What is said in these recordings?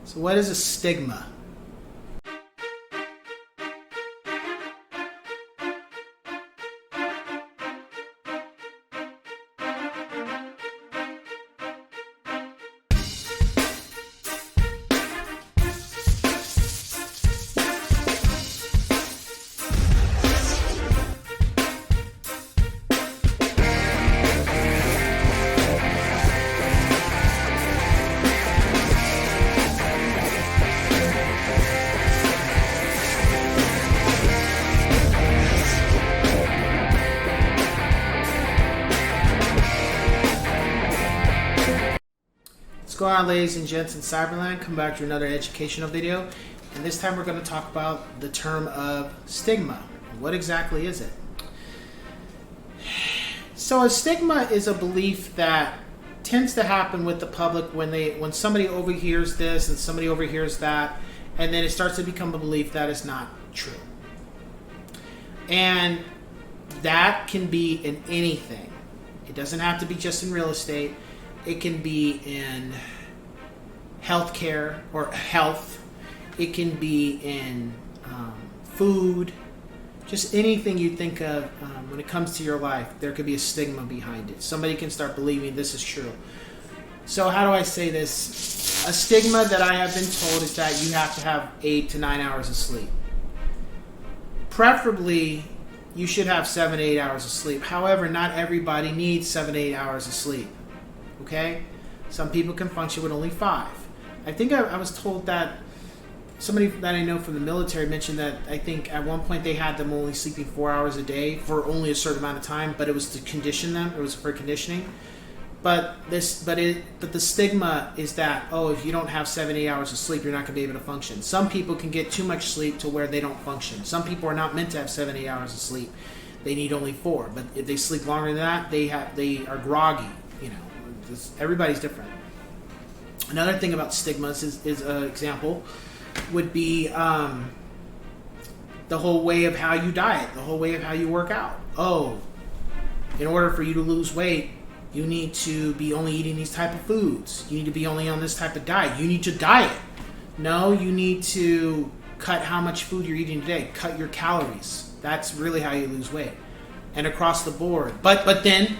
So what is a stigma? What's going on, ladies and gents in Cyberland? Come back to another educational video, and this time we're going to talk about the term of stigma. What exactly is it? So a stigma is a belief that tends to happen with the public when somebody overhears this and somebody overhears that, and then it starts to become a belief that is not true. And that can be in anything. It doesn't have to be just in real estate. It can be in healthcare or health. It can be in food. Just anything you think of when it comes to your life, there could be a stigma behind it. Somebody can start believing this is true. So how do I say this? A stigma that I have been told is that you have to have 8 to 9 hours of sleep. Preferably, you should have 7 to 8 hours of sleep. However, not everybody needs 7 to 8 hours of sleep. Okay? Some people can function with only 5. I think I was told that somebody that I know from the military mentioned that I think at one point they had them only sleeping 4 hours a day for only a certain amount of time, but it was to condition them. It was for conditioning. But the stigma is that, oh, if you don't have 7 to 8 hours of sleep, you're not going to be able to function. Some people can get too much sleep to where they don't function. Some people are not meant to have 7 to 8 hours of sleep. They need only 4. But if they sleep longer than that, they are groggy. You know. Everybody's different. Another thing about stigmas is an example would be the whole way of how you diet, the whole way of how you work out. Oh, in order for you to lose weight, you need to be only eating these type of foods. You need to be only on this type of diet. You need to diet. No, you need to cut how much food you're eating today. Cut your calories. That's really how you lose weight. And across the board. But then,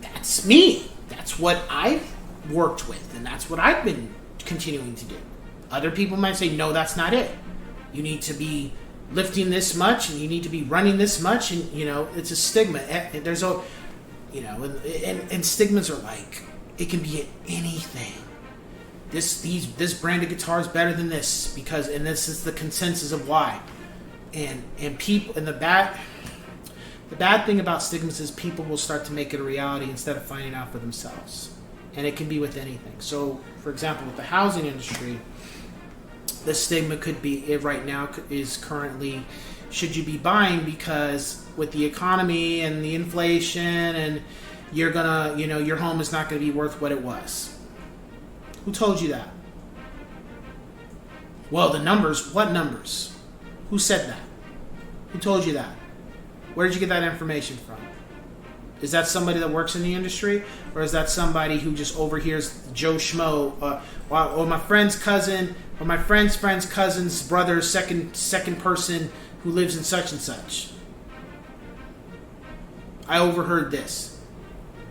that's me. That's what I've worked with, and that's what I've been continuing to do. Other people might say, no, that's not it. You need to be lifting this much, and you need to be running this much, and, you know, it's a stigma. There's a, you know, and stigmas are like, it can be anything. This brand of guitar is better than this, because, and this is the consensus of why. And people, and the bad thing about stigmas is people will start to make it a reality instead of finding out for themselves. And it can be with anything. So, for example, with the housing industry, the stigma could be, right now, is currently, should you be buying, because with the economy and the inflation, and you're gonna, you know, your home is not gonna be worth what it was. Who told you that? Well, the numbers. What numbers? Who said that? Who told you that? Where did you get that information from? Is that somebody that works in the industry? Or is that somebody who just overhears Joe Schmo, or my friend's cousin, or my friend's cousin's brother, second person who lives in such and such? I overheard this.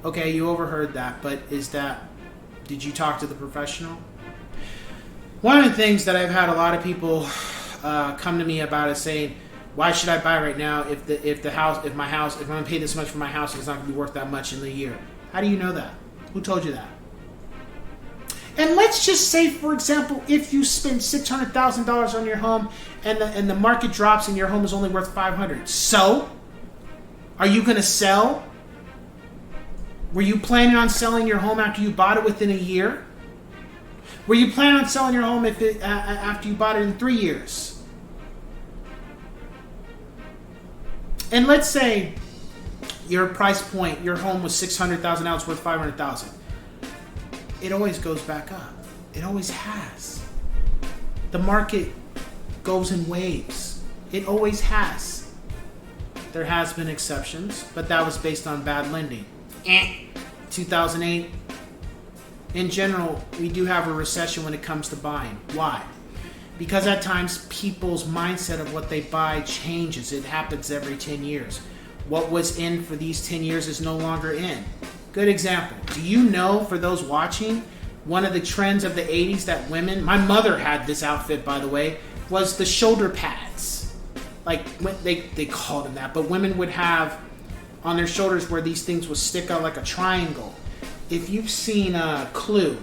Okay, you overheard that, but did you talk to the professional? One of the things that I've had a lot of people come to me about is saying, why should I buy right now if I'm gonna pay this much for my house, it's not gonna be worth that much in the year? How do you know that? Who told you that? And let's just say, for example, if you spend $600,000 on your home and the market drops and your home is only worth $500,000, so are you gonna sell? Were you planning on selling your home after you bought it within a year? Were you planning on selling your home after you bought it in 3 years? And let's say your price point, your home was $600,000, now it's worth $500,000. It always goes back up. It always has. The market goes in waves. It always has. There has been exceptions, but that was based on bad lending. 2008, in general, we do have a recession when it comes to buying. Why? Because at times people's mindset of what they buy changes. It happens every 10 years. What was in for these 10 years is no longer in. Good example. Do you know, for those watching, one of the trends of the 80s that women, my mother had this outfit, by the way, was the shoulder pads. Like, they called them that, but women would have on their shoulders where these things would stick out like a triangle. If you've seen Clue,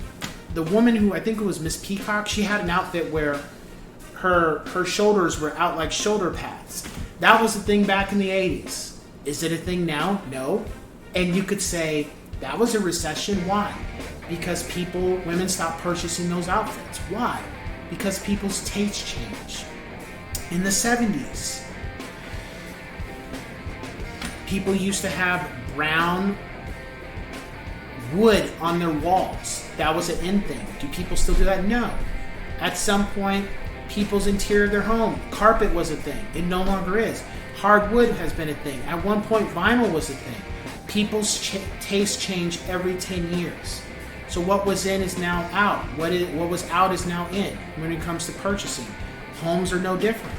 the woman who, I think it was Miss Peacock, she had an outfit where her shoulders were out like shoulder pads. That was the thing back in the 80s. Is it a thing now? No. And you could say that was a recession. Why? Because women stopped purchasing those outfits. Why? Because people's tastes change. In the 70s, people used to have brown wood on their walls. That was an in thing. Do people still do that? No. At some point, people's interior of their home, carpet was a thing. It no longer is. Hardwood has been a thing. At one point, vinyl was a thing. People's taste change every 10 years. So what was in is now out. What was out is now in when it comes to purchasing. Homes are no different.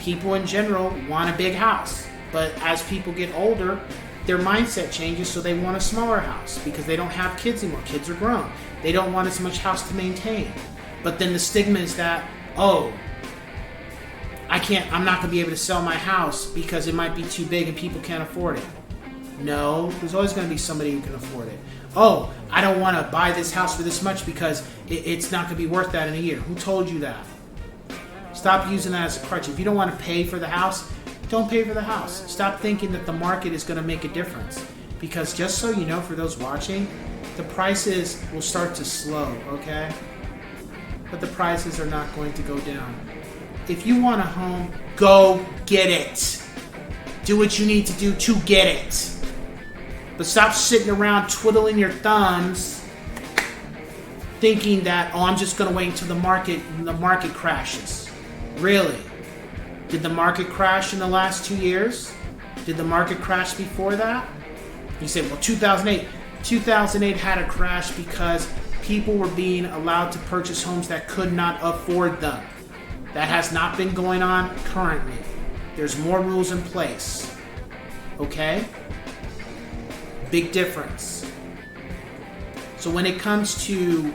People in general want a big house. But as people get older, their mindset changes, so they want a smaller house because they don't have kids anymore. Kids are grown. They don't want as much house to maintain. But then the stigma is that, oh, I'm not going to be able to sell my house because it might be too big and people can't afford it. No, there's always going to be somebody who can afford it. Oh, I don't want to buy this house for this much because it's not going to be worth that in a year. Who told you that? Stop using that as a crutch. If you don't want to pay for the house, don't pay for the house. Stop thinking that the market is going to make a difference. Because just so you know, for those watching, the prices will start to slow, okay? But the prices are not going to go down. If you want a home, go get it. Do what you need to do to get it. But stop sitting around twiddling your thumbs thinking that, oh, I'm just going to wait until the market crashes. Really? Did the market crash in the last 2 years? Did the market crash before that? You say, well, 2008. 2008 had a crash because people were being allowed to purchase homes that could not afford them. That has not been going on currently. There's more rules in place. Okay? Big difference. So when it comes to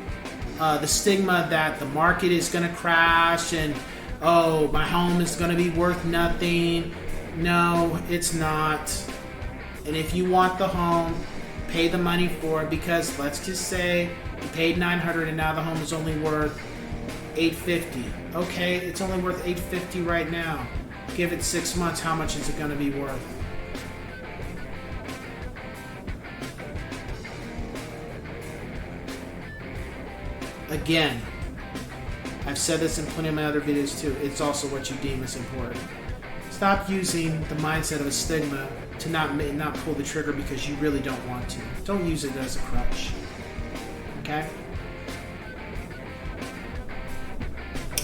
the stigma that the market is going to crash and, oh, my home is going to be worth nothing. No, it's not. And if you want the home, pay the money for it, because let's just say you paid $900 and now the home is only worth $850. Okay, it's only worth $850 right now. Give it 6 months, how much is it going to be worth? Again, I've said this in plenty of my other videos too. It's also what you deem as important. Stop using the mindset of a stigma to not pull the trigger because you really don't want to. Don't use it as a crutch. Okay?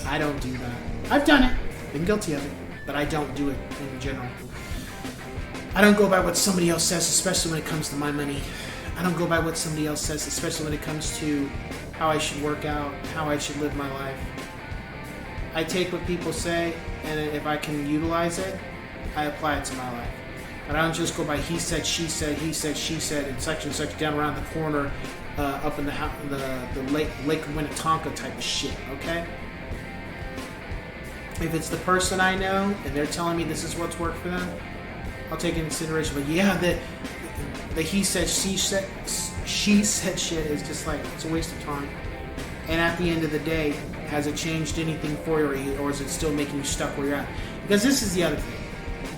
I don't do that. I've done it. Been guilty of it. But I don't do it in general. I don't go by what somebody else says, especially when it comes to my money. I don't go by what somebody else says, especially when it comes to how I should work out, how I should live my life. I take what people say, and if I can utilize it, I apply it to my life. But I don't just go by he said, she said, and such down around the corner, up in the Lake Minnetonka type of shit, okay? If it's the person I know, and they're telling me this is what's worked for them, I'll take it into consideration. But yeah, the he said, she said shit is just like, it's a waste of time. And at the end of the day, has it changed anything for you, or is it still making you stuck where you're at? Because this is the other thing.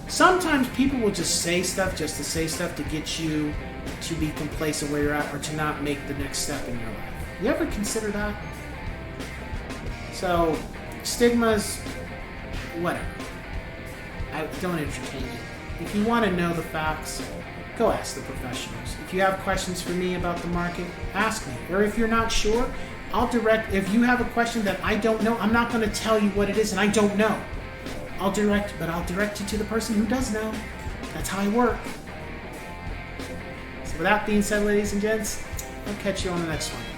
Sometimes people will just say stuff just to say stuff to get you to be complacent where you're at, or to not make the next step in your life. You ever consider that? So, stigmas, whatever. I don't entertain it. If you want to know the facts, go ask the professionals. If you have questions for me about the market, ask me. Or if you're not sure, if you have a question that I don't know, I'm not going to tell you what it is and I don't know. I'll direct you to the person who does know. That's how I work. So with that being said, ladies and gents, I'll catch you on the next one.